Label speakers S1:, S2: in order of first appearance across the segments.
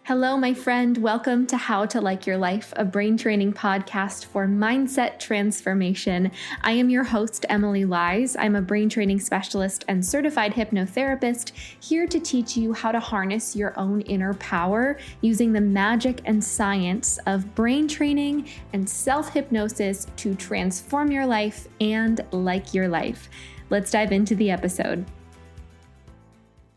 S1: Hello, my friend. Welcome to How to Like Your Life, a brain training podcast for mindset transformation. I am your host, Emilie. I'm a brain training specialist and certified hypnotherapist, here to teach you how to harness your own inner power using the magic and science of brain training and self-hypnosis to transform your life and like your life. Let's dive into the episode.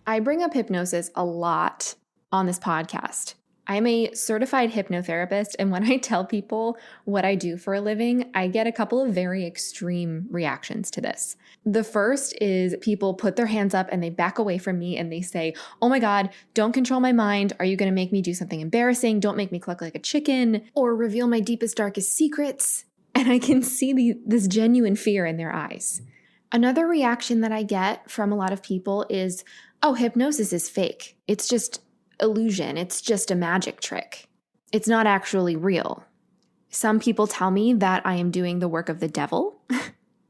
S1: I bring up hypnosis a lot on this podcast. I'm a certified hypnotherapist, and when I tell people what I do for a living, I get a couple of very extreme reactions to this. The first is people put their hands up and they back away from me and they say, "Oh my God, don't control my mind. Are you going to make me do something embarrassing? Don't make me cluck like a chicken or reveal my deepest, darkest secrets." And I can see this genuine fear in their eyes. Another reaction that I get from a lot of people is, "Oh, hypnosis is fake. It's just illusion. It's just a magic trick. It's not actually real." Some people tell me that I am doing the work of the devil.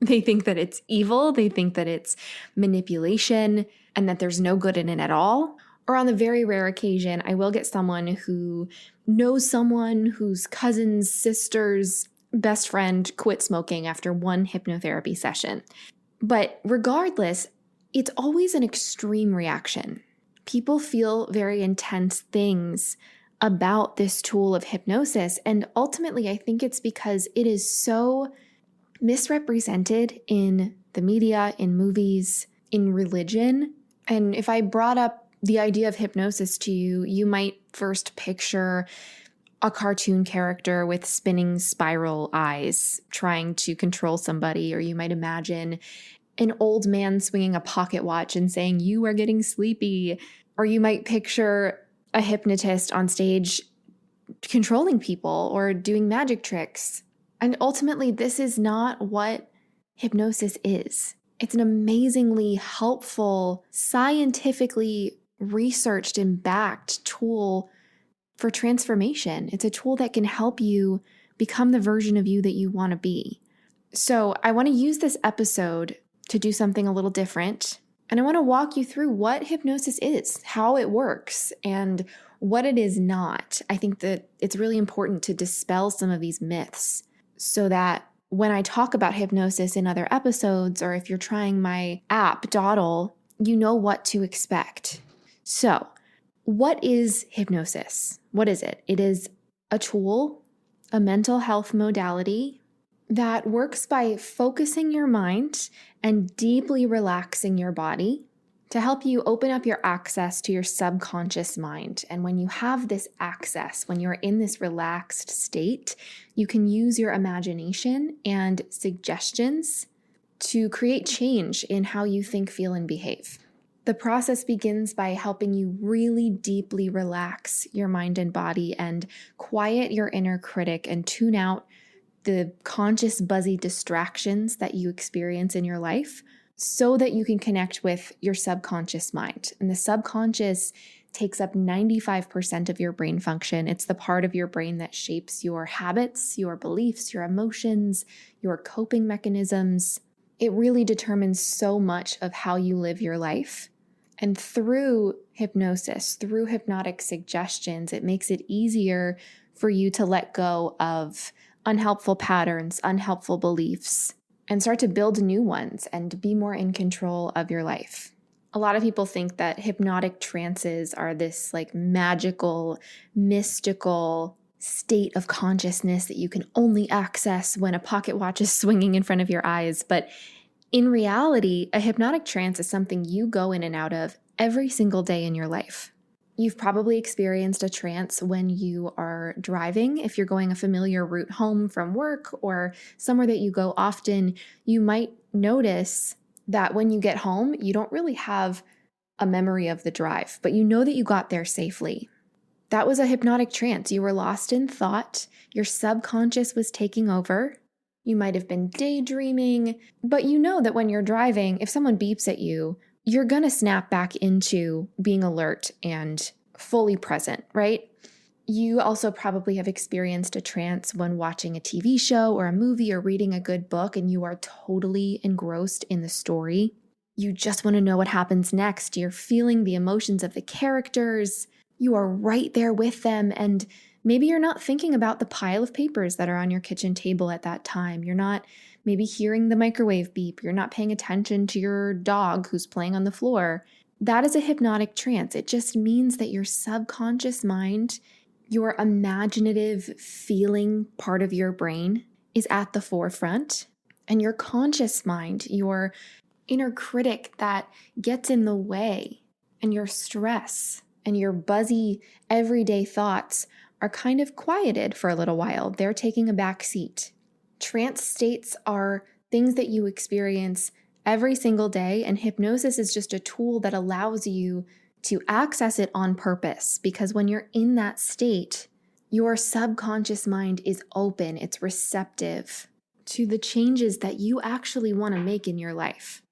S1: They think that it's evil. They think that it's manipulation and that there's no good in it at all. Or on the very rare occasion, I will get someone who knows someone whose cousin's sister's best friend quit smoking after one hypnotherapy session. But regardless, it's always an extreme reaction. People feel very intense things about this tool of hypnosis. And ultimately, I think it's because it is so misrepresented in the media, in movies, in religion. And if I brought up the idea of hypnosis to you, you might first picture a cartoon character with spinning spiral eyes trying to control somebody, or you might imagine an old man swinging a pocket watch and saying, "You are getting sleepy." Or you might picture a hypnotist on stage controlling people or doing magic tricks. And ultimately, this is not what hypnosis is. It's an amazingly helpful, scientifically researched and backed tool for transformation. It's a tool that can help you become the version of you that you want to be. So I want to use this episode to do something a little different. And I want to walk you through what hypnosis is, how it works, and what it is not. I think that it's really important to dispel some of these myths so that when I talk about hypnosis in other episodes, or if you're trying my app, Dawdle, you know what to expect. So, what is hypnosis? What is it? It is a tool, a mental health modality that works by focusing your mind and deeply relaxing your body to help you open up your access to your subconscious mind. And when you have this access, when you're in this relaxed state, you can use your imagination and suggestions to create change in how you think, feel, and behave. The process begins by helping you really deeply relax your mind and body and quiet your inner critic and tune out the conscious buzzy distractions that you experience in your life so that you can connect with your subconscious mind. And the subconscious takes up 95% of your brain function. It's the part of your brain that shapes your habits, your beliefs, your emotions, your coping mechanisms. It really determines so much of how you live your life. And through hypnosis, through hypnotic suggestions, it makes it easier for you to let go of unhelpful patterns, unhelpful beliefs, and start to build new ones and be more in control of your life. A lot of people think that hypnotic trances are this like magical, mystical state of consciousness that you can only access when a pocket watch is swinging in front of your eyes. But in reality, a hypnotic trance is something you go in and out of every single day in your life. You've probably experienced a trance when you are driving. If you're going a familiar route home from work or somewhere that you go often, you might notice that when you get home, you don't really have a memory of the drive, but you know that you got there safely. That was a hypnotic trance. You were lost in thought. Your subconscious was taking over. You might have been daydreaming, but you know that when you're driving, if someone beeps at you, you're going to snap back into being alert and fully present, right? You also probably have experienced a trance when watching a TV show or a movie or reading a good book, and you are totally engrossed in the story. You just want to know what happens next. You're feeling the emotions of the characters. You are right there with them, and maybe you're not thinking about the pile of papers that are on your kitchen table at that time. You're not maybe hearing the microwave beep. You're not paying attention to your dog who's playing on the floor. That is a hypnotic trance. It just means that your subconscious mind, your imaginative feeling part of your brain, is at the forefront, and your conscious mind, your inner critic that gets in the way, and your stress and your buzzy everyday thoughts are kind of quieted for a little while. They're taking a back seat. Trance states are things that you experience every single day, and hypnosis is just a tool that allows you to access it on purpose, because when you're in that state, your subconscious mind is open, it's receptive to the changes that you actually want to make in your life.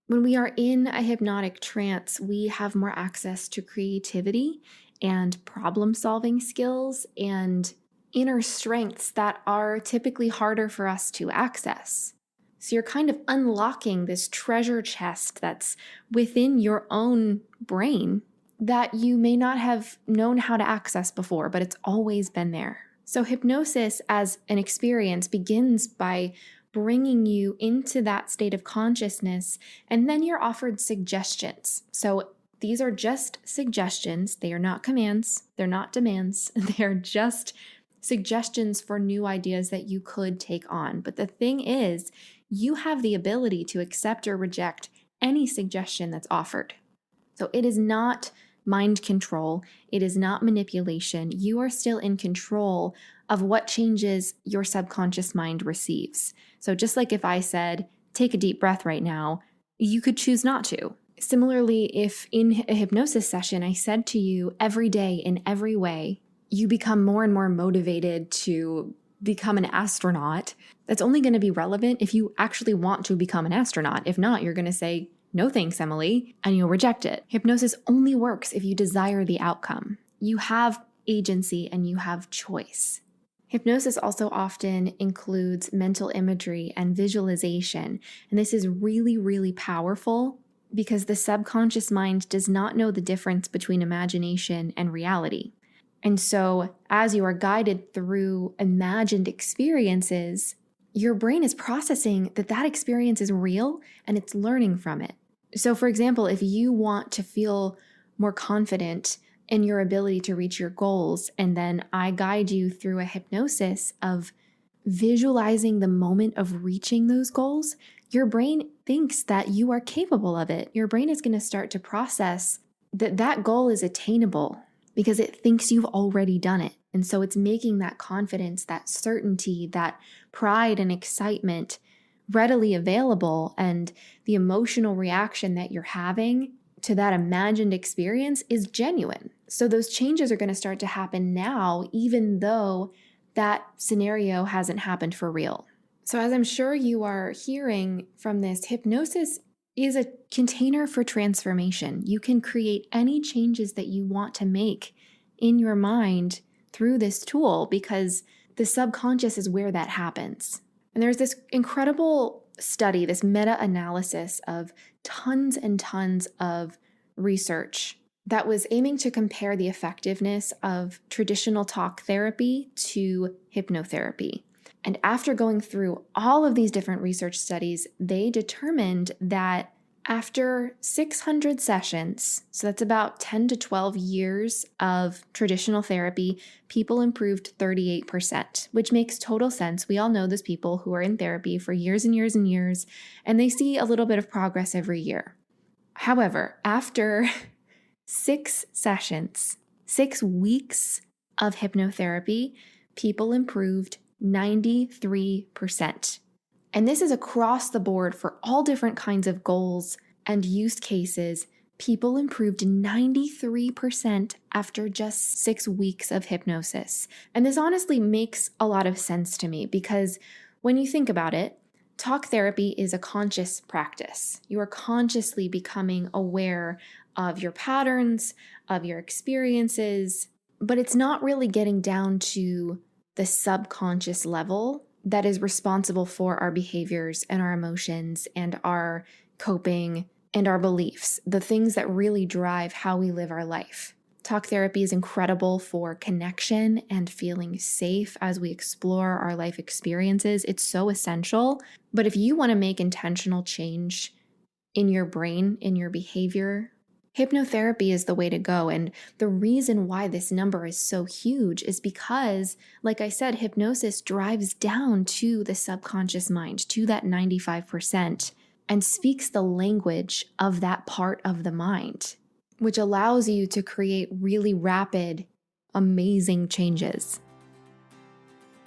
S1: When we are in a hypnotic trance, we have more access to creativity and problem-solving skills and inner strengths that are typically harder for us to access. So you're kind of unlocking this treasure chest that's within your own brain that you may not have known how to access before, but it's always been there. So hypnosis as an experience begins by bringing you into that state of consciousness, and then you're offered suggestions. So these are just suggestions. They are not commands. They're not demands. They're just suggestions for new ideas that you could take on. But the thing is, you have the ability to accept or reject any suggestion that's offered. So it is not mind control. It is not manipulation. You are still in control of what changes your subconscious mind receives. So just like if I said, take a deep breath right now, you could choose not to. Similarly, if in a hypnosis session I said to you every day in every way, you become more and more motivated to become an astronaut, that's only going to be relevant if you actually want to become an astronaut. If not, you're going to say, no thanks, Emilie, and you'll reject it. Hypnosis only works if you desire the outcome. You have agency and you have choice. Hypnosis also often includes mental imagery and visualization, and this is really, really powerful because the subconscious mind does not know the difference between imagination and reality. And so, as you are guided through imagined experiences, your brain is processing that experience is real and it's learning from it. So, for example, if you want to feel more confident in your ability to reach your goals, and then I guide you through a hypnosis of visualizing the moment of reaching those goals, your brain thinks that you are capable of it. Your brain is going to start to process that goal is attainable because it thinks you've already done it. And so it's making that confidence, that certainty, that pride and excitement readily available, and the emotional reaction that you're having to that imagined experience is genuine. So those changes are going to start to happen now, even though that scenario hasn't happened for real. So as I'm sure you are hearing from this, hypnosis is a container for transformation. You can create any changes that you want to make in your mind through this tool because the subconscious is where that happens. And there's this incredible study, this meta-analysis of tons and tons of research that was aiming to compare the effectiveness of traditional talk therapy to hypnotherapy. And after going through all of these different research studies, they determined that after 600 sessions, so that's about 10 to 12 years of traditional therapy, people improved 38%, which makes total sense. We all know those people who are in therapy for years and years and years, and they see a little bit of progress every year. However, after 6 sessions, 6 weeks of hypnotherapy, people improved 93%. And this is across the board for all different kinds of goals and use cases. People improved 93% after just 6 weeks of hypnosis. And this honestly makes a lot of sense to me because when you think about it, talk therapy is a conscious practice. You are consciously becoming aware of your patterns, of your experiences, but it's not really getting down to the subconscious level that is responsible for our behaviors and our emotions and our coping and our beliefs, the things that really drive how we live our life. Talk therapy is incredible for connection and feeling safe as we explore our life experiences. It's so essential. But if you want to make intentional change in your brain, in your behavior, hypnotherapy is the way to go. And the reason why this number is so huge is because, like I said, hypnosis drives down to the subconscious mind, to that 95%, and speaks the language of that part of the mind, which allows you to create really rapid, amazing changes.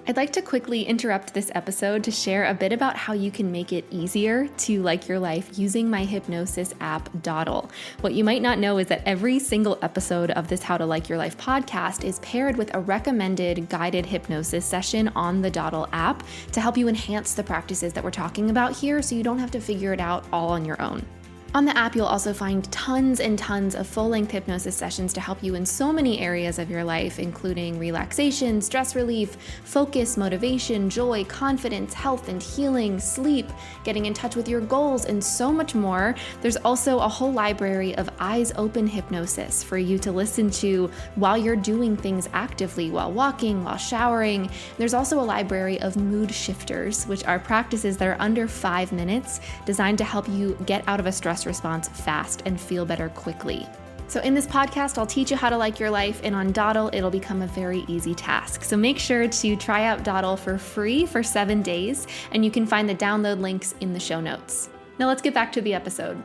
S1: I'd like to quickly interrupt this episode to share a bit about how you can make it easier to like your life using my hypnosis app, Dawdle. What you might not know is that every single episode of this How to Like Your Life podcast is paired with a recommended guided hypnosis session on the Dawdle app to help you enhance the practices that we're talking about here so you don't have to figure it out all on your own. On the app, you'll also find tons and tons of full-length hypnosis sessions to help you in so many areas of your life, including relaxation, stress relief, focus, motivation, joy, confidence, health and healing, sleep, getting in touch with your goals, and so much more. There's also a whole library of eyes open hypnosis for you to listen to while you're doing things actively, while walking, while showering. There's also a library of mood shifters, which are practices that are under 5 minutes, designed to help you get out of a stress response fast and feel better quickly. So in this podcast, I'll teach you how to like your life, and on Dawdle, it'll become a very easy task. So make sure to try out Dawdle for free for 7 days, and you can find the download links in the show notes. Now let's get back to the episode.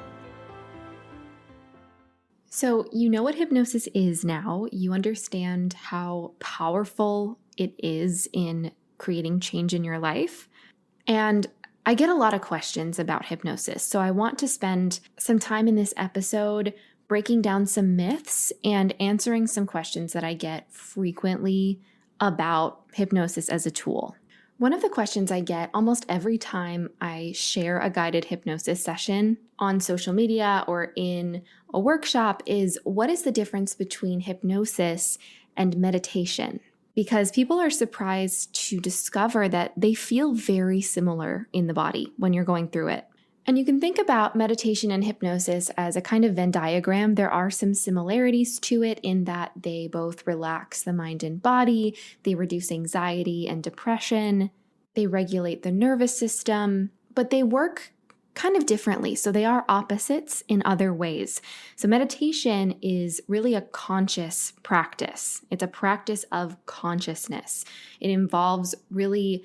S1: So you know what hypnosis is now. You understand how powerful it is in creating change in your life. And I get a lot of questions about hypnosis, so I want to spend some time in this episode breaking down some myths and answering some questions that I get frequently about hypnosis as a tool. One of the questions I get almost every time I share a guided hypnosis session on social media or in a workshop is, what is the difference between hypnosis and meditation? Because people are surprised to discover that they feel very similar in the body when you're going through it. And you can think about meditation and hypnosis as a kind of Venn diagram. There are some similarities to it in that they both relax the mind and body, they reduce anxiety and depression, they regulate the nervous system, but they work kind of differently. So they are opposites in other ways. So meditation is really a conscious practice. It's a practice of consciousness. It involves really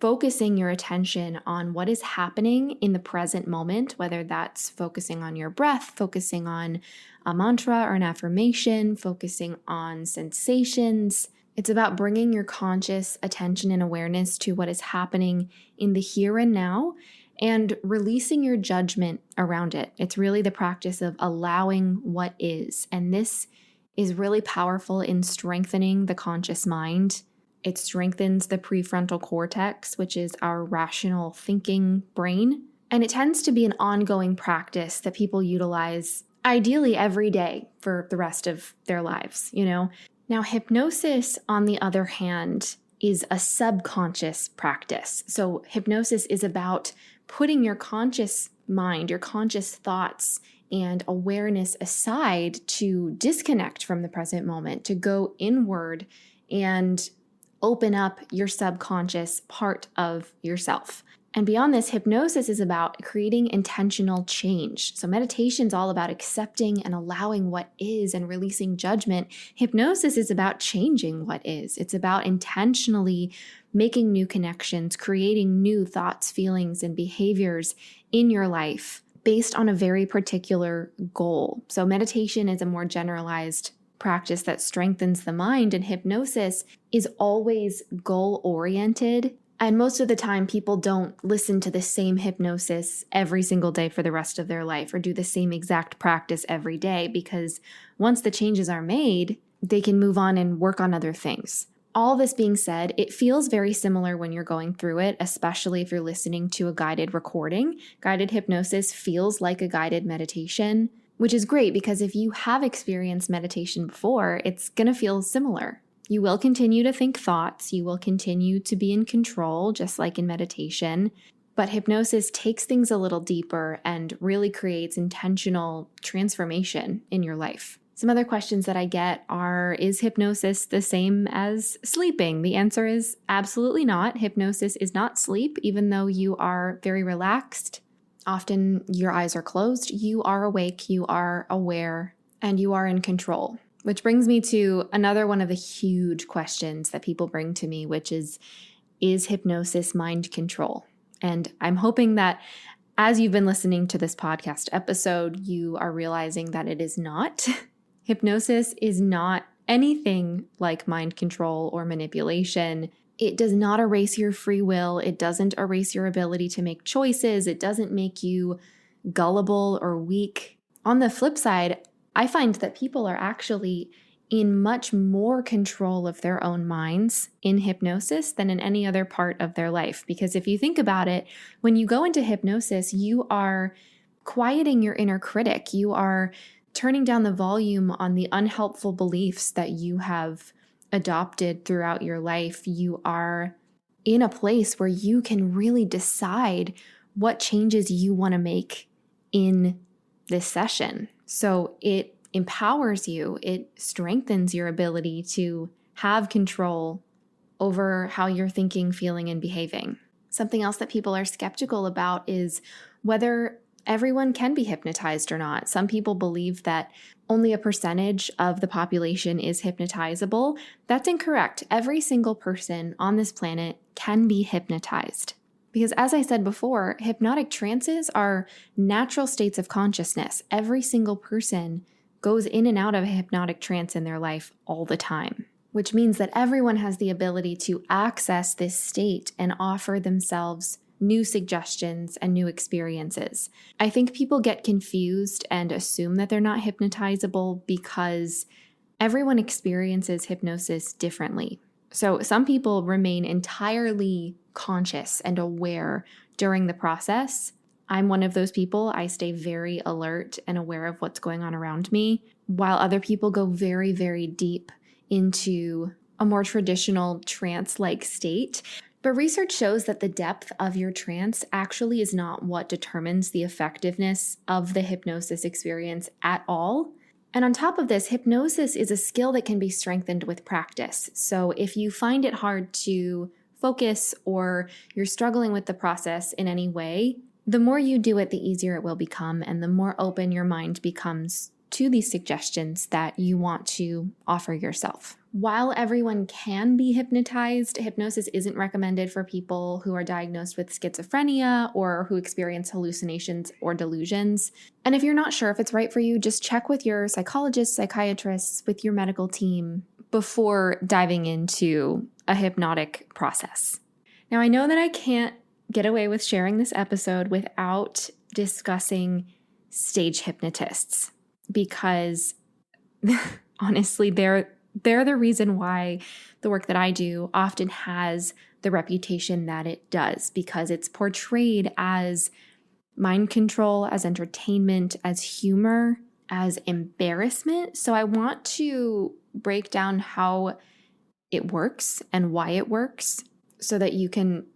S1: focusing your attention on what is happening in the present moment, whether that's focusing on your breath, focusing on a mantra or an affirmation, focusing on sensations. It's about bringing your conscious attention and awareness to what is happening in the here and now, and releasing your judgment around it. It's really the practice of allowing what is. And this is really powerful in strengthening the conscious mind. It strengthens the prefrontal cortex, which is our rational thinking brain. And it tends to be an ongoing practice that people utilize ideally every day for the rest of their lives, Now, hypnosis, on the other hand, is a subconscious practice. So hypnosis is about putting your conscious mind, your conscious thoughts and awareness aside to disconnect from the present moment, to go inward and open up your subconscious part of yourself. And beyond this, hypnosis is about creating intentional change. So meditation is all about accepting and allowing what is and releasing judgment. Hypnosis is about changing what is. It's about intentionally making new connections, creating new thoughts, feelings, and behaviors in your life based on a very particular goal. So meditation is a more generalized practice that strengthens the mind, and hypnosis is always goal-oriented. And most of the time, people don't listen to the same hypnosis every single day for the rest of their life or do the same exact practice every day, because once the changes are made, they can move on and work on other things. All this being said, it feels very similar when you're going through it, especially if you're listening to a guided recording. Guided hypnosis feels like a guided meditation, which is great because if you have experienced meditation before, it's going to feel similar. You will continue to think thoughts. You will continue to be in control, just like in meditation. But hypnosis takes things a little deeper and really creates intentional transformation in your life. Some other questions that I get are, is hypnosis the same as sleeping? The answer is absolutely not. Hypnosis is not sleep, even though you are very relaxed. Often your eyes are closed, you are awake, you are aware, and you are in control. Which brings me to another one of the huge questions that people bring to me, which is hypnosis mind control? And I'm hoping that as you've been listening to this podcast episode, you are realizing that it is not. Hypnosis is not anything like mind control or manipulation. It does not erase your free will. It doesn't erase your ability to make choices. It doesn't make you gullible or weak. On the flip side, I find that people are actually in much more control of their own minds in hypnosis than in any other part of their life. Because if you think about it, when you go into hypnosis, you are quieting your inner critic. You are turning down the volume on the unhelpful beliefs that you have adopted throughout your life. You are in a place where you can really decide what changes you want to make in this session. So it empowers you, it strengthens your ability to have control over how you're thinking, feeling, and behaving. Something else that people are skeptical about is whether everyone can be hypnotized or not. Some people believe that only a percentage of the population is hypnotizable. That's incorrect. Every single person on this planet can be hypnotized. Because as I said before, hypnotic trances are natural states of consciousness. Every single person goes in and out of a hypnotic trance in their life all the time, which means that everyone has the ability to access this state and offer themselves new suggestions and new experiences. I think people get confused and assume that they're not hypnotizable because everyone experiences hypnosis differently. So some people remain entirely conscious and aware during the process. I'm one of those people. I stay very alert and aware of what's going on around me, while other people go very, very deep into a more traditional trance-like state. But research shows that the depth of your trance actually is not what determines the effectiveness of the hypnosis experience at all. And on top of this, hypnosis is a skill that can be strengthened with practice. So if you find it hard to focus or you're struggling with the process in any way, the more you do it, the easier it will become, and the more open your mind becomes to these suggestions that you want to offer yourself. While everyone can be hypnotized, hypnosis isn't recommended for people who are diagnosed with schizophrenia or who experience hallucinations or delusions. And if you're not sure if it's right for you, just check with your psychologists, psychiatrists, with your medical team before diving into a hypnotic process. Now, I know that I can't get away with sharing this episode without discussing stage hypnotists, because honestly, they're the reason why the work that I do often has the reputation that it does, because it's portrayed as mind control, as entertainment, as humor, as embarrassment. So I want to break down how it works and why it works so that you can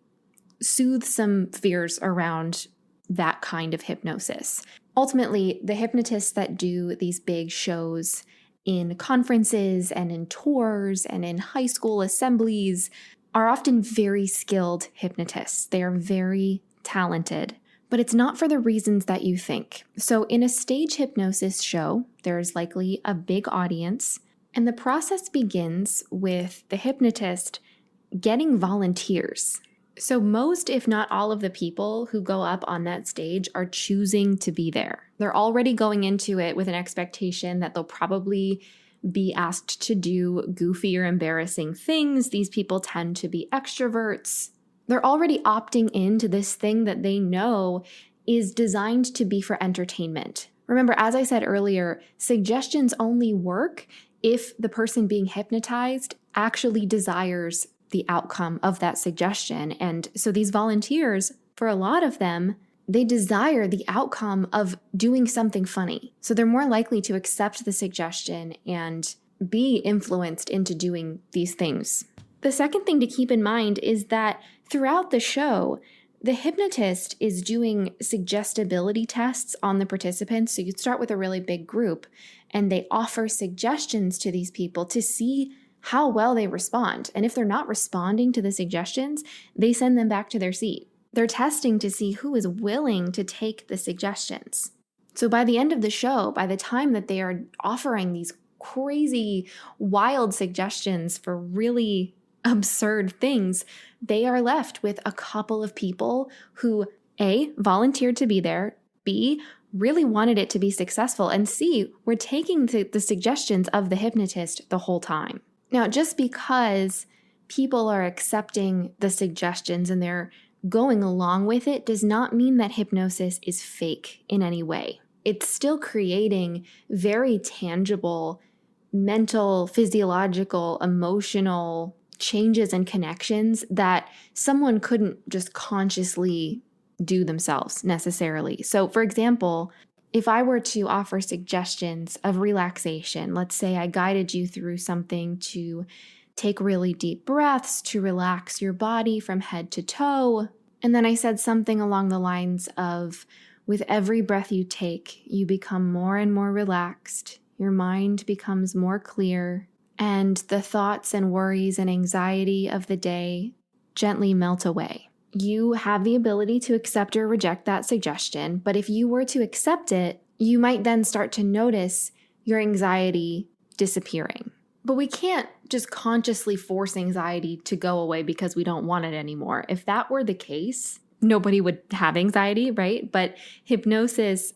S1: soothe some fears around that kind of hypnosis. Ultimately, the hypnotists that do these big shows in conferences and in tours and in high school assemblies are often very skilled hypnotists. They are very talented, but it's not for the reasons that you think. So in a stage hypnosis show, there's likely a big audience, and the process begins with the hypnotist getting volunteers. So most, if not all of the people who go up on that stage are choosing to be there. They're already going into it with an expectation that they'll probably be asked to do goofy or embarrassing things. These people tend to be extroverts. They're already opting into this thing that they know is designed to be for entertainment. Remember, as I said earlier, suggestions only work if the person being hypnotized actually desires the outcome of that suggestion. And so these volunteers, for a lot of them, they desire the outcome of doing something funny. So they're more likely to accept the suggestion and be influenced into doing these things. The second thing to keep in mind is that throughout the show, the hypnotist is doing suggestibility tests on the participants. So you start with a really big group, and they offer suggestions to these people to see how well they respond. And if they're not responding to the suggestions, they send them back to their seat. They're testing to see who is willing to take the suggestions. So by the end of the show, by the time that they are offering these crazy, wild suggestions for really absurd things, they are left with a couple of people who A, volunteered to be there, B, really wanted it to be successful, and C, were taking the suggestions of the hypnotist the whole time. Now, just because people are accepting the suggestions and they're going along with it does not mean that hypnosis is fake in any way. It's still creating very tangible mental, physiological, emotional changes and connections that someone couldn't just consciously do themselves necessarily. So, for example, if I were to offer suggestions of relaxation, let's say I guided you through something to take really deep breaths to relax your body from head to toe, and then I said something along the lines of, with every breath you take, you become more and more relaxed, your mind becomes more clear, and the thoughts and worries and anxiety of the day gently melt away. You have the ability to accept or reject that suggestion, but if you were to accept it, you might then start to notice your anxiety disappearing. But we can't just consciously force anxiety to go away because we don't want it anymore. If that were the case, nobody would have anxiety, right? But hypnosis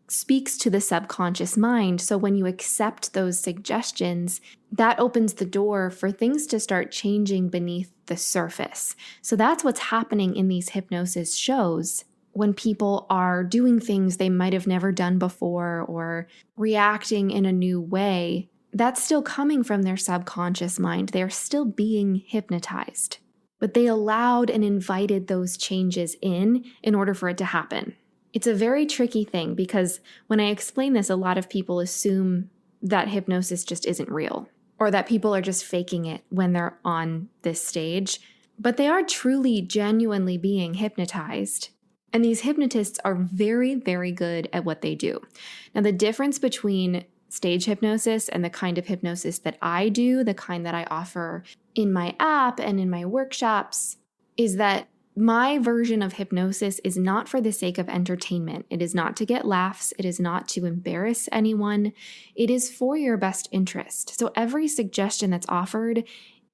S1: speaks to the subconscious mind. So when you accept those suggestions, that opens the door for things to start changing beneath the surface. So that's what's happening in these hypnosis shows when people are doing things they might have never done before or reacting in a new way. That's still coming from their subconscious mind. They're still being hypnotized, but they allowed and invited those changes in order for it to happen. It's a very tricky thing because when I explain this, a lot of people assume that hypnosis just isn't real or that people are just faking it when they're on this stage, but they are truly, genuinely being hypnotized. And these hypnotists are very, very good at what they do. Now, the difference between stage hypnosis and the kind of hypnosis that I do, the kind that I offer in my app and in my workshops, is that my version of hypnosis is not for the sake of entertainment. It is not to get laughs. It is not to embarrass anyone. It is for your best interest. So every suggestion that's offered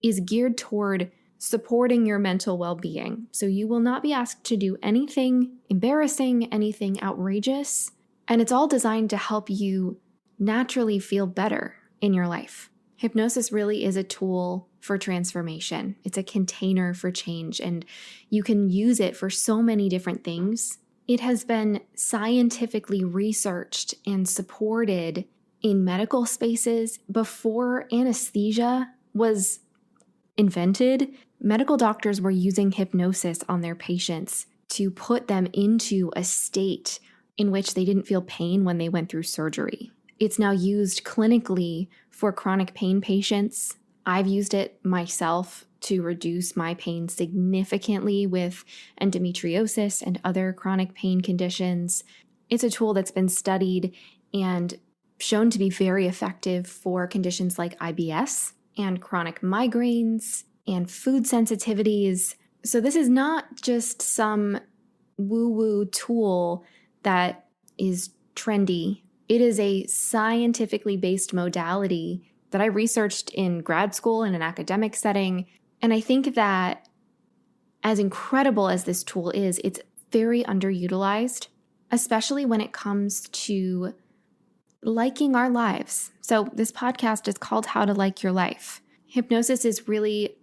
S1: is geared toward supporting your mental well-being. So you will not be asked to do anything embarrassing, anything outrageous, and it's all designed to help you naturally feel better in your life. Hypnosis really is a tool for transformation. It's a container for change, and you can use it for so many different things. It has been scientifically researched and supported in medical spaces. Before anesthesia was invented, medical doctors were using hypnosis on their patients to put them into a state in which they didn't feel pain when they went through surgery. It's now used clinically for chronic pain patients. I've used it myself to reduce my pain significantly with endometriosis and other chronic pain conditions. It's a tool that's been studied and shown to be very effective for conditions like IBS and chronic migraines and food sensitivities. So this is not just some woo-woo tool that is trendy. It is a scientifically based modality that I researched in grad school in an academic setting. And I think that as incredible as this tool is, it's very underutilized, especially when it comes to liking our lives. So this podcast is called How to Like Your Life. Hypnosis is really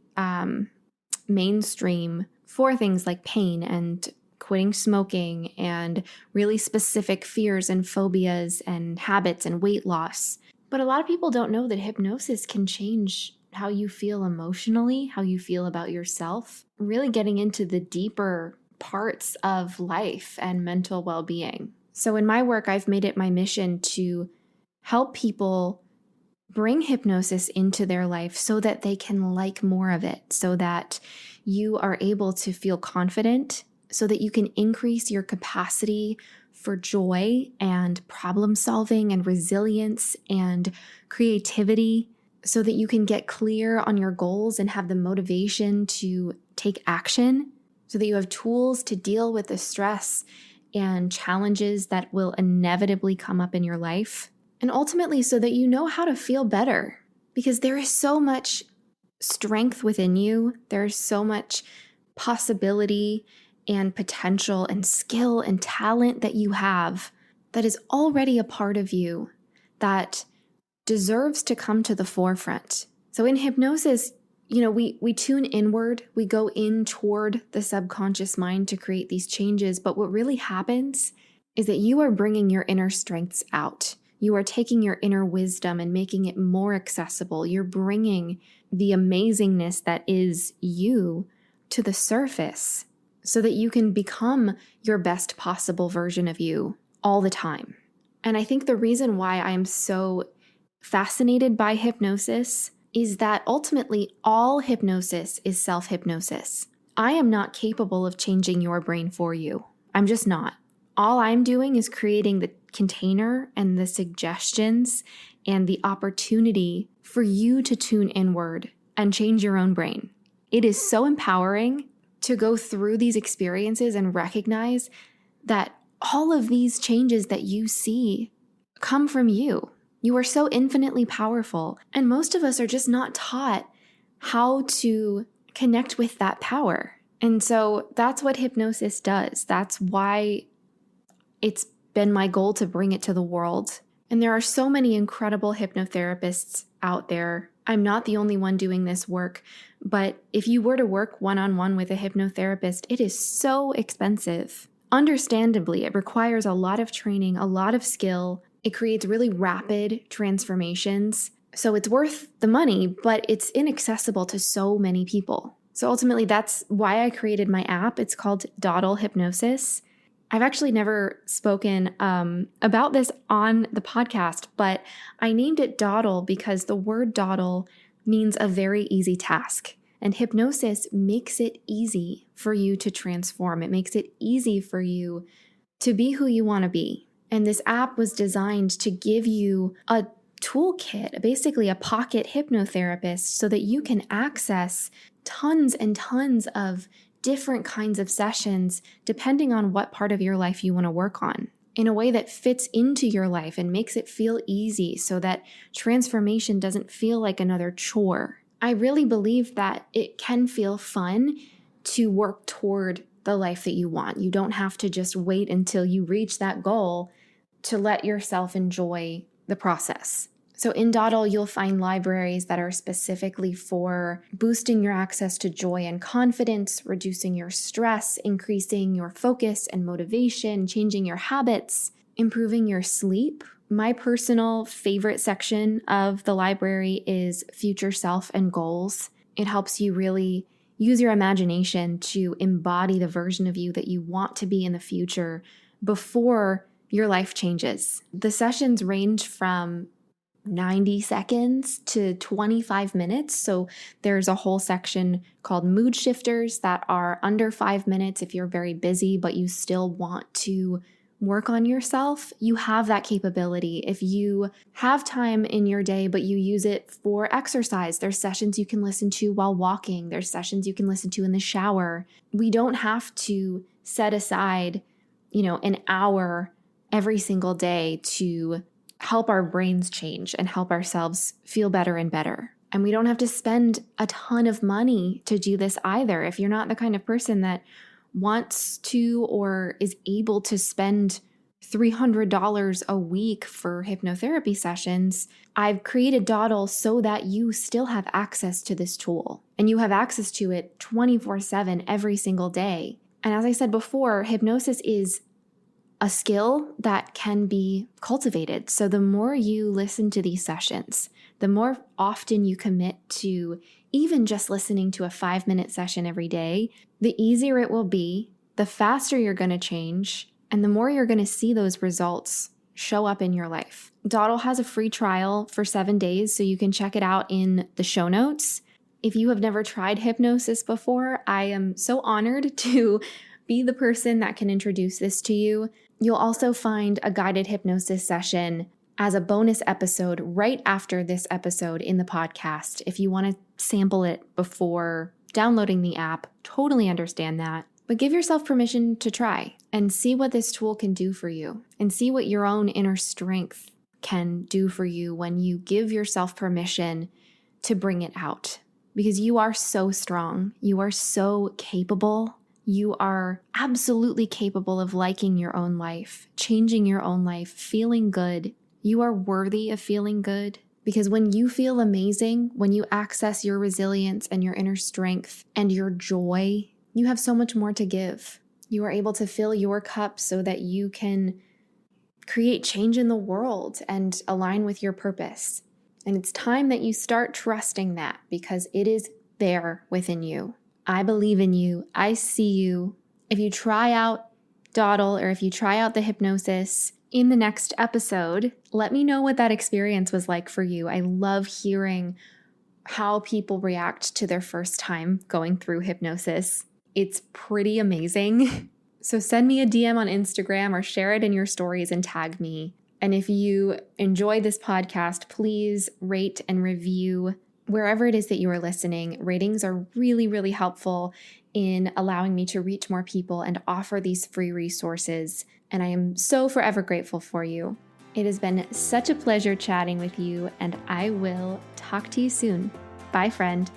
S1: mainstream for things like pain and quitting smoking and really specific fears and phobias and habits and weight loss. But a lot of people don't know that hypnosis can change how you feel emotionally, how you feel about yourself, really getting into the deeper parts of life and mental well-being. So in my work, I've made it my mission to help people bring hypnosis into their life so that they can like more of it, so that you are able to feel confident, so that you can increase your capacity for joy and problem solving and resilience and creativity so that you can get clear on your goals and have the motivation to take action, so that you have tools to deal with the stress and challenges that will inevitably come up in your life. And ultimately, so that you know how to feel better, because there is so much strength within you. There's so much possibility and potential and skill and talent that you have that is already a part of you that deserves to come to the forefront. So in hypnosis, we tune inward, we go in toward the subconscious mind to create these changes. But what really happens is that you are bringing your inner strengths out. You are taking your inner wisdom and making it more accessible. You're bringing the amazingness that is you to the surface so that you can become your best possible version of you all the time. And I think the reason why I'm so fascinated by hypnosis is that ultimately all hypnosis is self-hypnosis. I am not capable of changing your brain for you. I'm just not. All I'm doing is creating the container and the suggestions and the opportunity for you to tune inward and change your own brain. It is so empowering to go through these experiences and recognize that all of these changes that you see come from you. You are so infinitely powerful, and most of us are just not taught how to connect with that power. And so that's what hypnosis does. That's why it's been my goal to bring it to the world. And there are so many incredible hypnotherapists out there. I'm not the only one doing this work, but if you were to work one-on-one with a hypnotherapist, it is so expensive. Understandably, it requires a lot of training, a lot of skill. It creates really rapid transformations. So it's worth the money, but it's inaccessible to so many people. So ultimately, that's why I created my app. It's called Dawdle Hypnosis. I've actually never spoken about this on the podcast, but I named it Dawdle because the word dawdle means a very easy task. And hypnosis makes it easy for you to transform. It makes it easy for you to be who you want to be. And this app was designed to give you a toolkit, basically a pocket hypnotherapist, so that you can access tons and tons of different kinds of sessions depending on what part of your life you want to work on, in a way that fits into your life and makes it feel easy so that transformation doesn't feel like another chore. I really believe that it can feel fun to work toward the life that you want. You don't have to just wait until you reach that goal to let yourself enjoy the process. So in Dawdle, you'll find libraries that are specifically for boosting your access to joy and confidence, reducing your stress, increasing your focus and motivation, changing your habits, improving your sleep. My personal favorite section of the library is future self and goals. It helps you really use your imagination to embody the version of you that you want to be in the future before your life changes. The sessions range from 90 seconds to 25 minutes. So there's a whole section called mood shifters that are under 5 minutes. If you're very busy, but you still want to work on yourself, you have that capability. If you have time in your day, but you use it for exercise, there's sessions you can listen to while walking. There's sessions you can listen to in the shower. We don't have to set aside, an hour every single day to help our brains change and help ourselves feel better and better. And we don't have to spend a ton of money to do this either. If you're not the kind of person that wants to or is able to spend $300 a week for hypnotherapy sessions, I've created Dawdle so that you still have access to this tool and you have access to it 24/7 every single day. And as I said before, hypnosis is a skill that can be cultivated. So the more you listen to these sessions, the more often you commit to even just listening to a 5-minute session every day, the easier it will be, the faster you're going to change, and the more you're going to see those results show up in your life. Dawdle has a free trial for 7 days, so you can check it out in the show notes. If you have never tried hypnosis before, I am so honored to be the person that can introduce this to you. You'll also find a guided hypnosis session as a bonus episode right after this episode in the podcast. If you want to sample it before downloading the app, totally understand that. But give yourself permission to try and see what this tool can do for you and see what your own inner strength can do for you when you give yourself permission to bring it out. Because you are so strong. You are so capable. You are absolutely capable of liking your own life, changing your own life, feeling good. You are worthy of feeling good. Because when you feel amazing, when you access your resilience and your inner strength and your joy, you have so much more to give. You are able to fill your cup so that you can create change in the world and align with your purpose. And it's time that you start trusting that because it is there within you. I believe in you. I see you. If you try out Dawdle or if you try out the hypnosis in the next episode, let me know what that experience was like for you. I love hearing how people react to their first time going through hypnosis. It's pretty amazing. So send me a DM on Instagram or share it in your stories and tag me. And if you enjoy this podcast, please rate and review wherever it is that you are listening. Ratings are really, really helpful in allowing me to reach more people and offer these free resources. And I am so forever grateful for you. It has been such a pleasure chatting with you, and I will talk to you soon. Bye, friend.